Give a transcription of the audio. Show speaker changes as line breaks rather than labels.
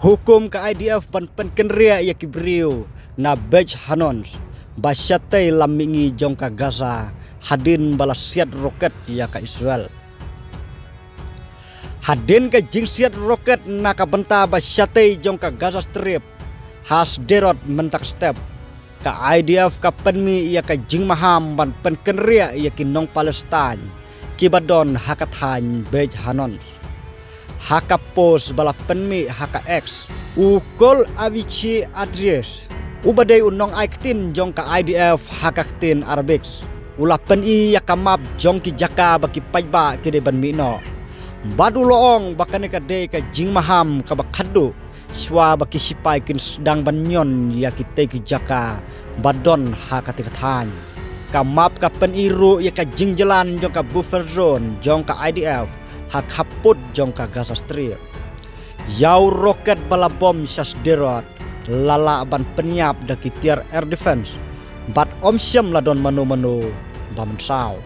Hukum ke IDF ban penkenria ya kibriu na bej hanons basyate lamingi jong ka Gaza hadin balasiat roket ya ka Israel. Hadin ke jingsiat roket na ka benta basyate jong ka Gaza Strip has derot mentak step ka IDF ka penmi ya ka jing maham ban penkenria ya ki nong Palestine kibadon hakathan bej hanons. Haka post bala penmi haka X ukol avici adres ubadai unong aiktin jong ka IDF hakaktin Arabics ula peni yakamap jong ki jaka baki pajba kide ban mino badu loong bakane ka de ka jing maham ka bakadu swa baki sipai kin sedang banyon ya kite ki jaka badon hakati kathan kamap ka peniru ya ka jing jalan jong ka buffer zone jong ka IDF hak haput jong ka Gaza Strip. Yau roket bala bom sas derot lala ban penyap daki tiar air defense bat omsyam ladon manu-manu bamen saw.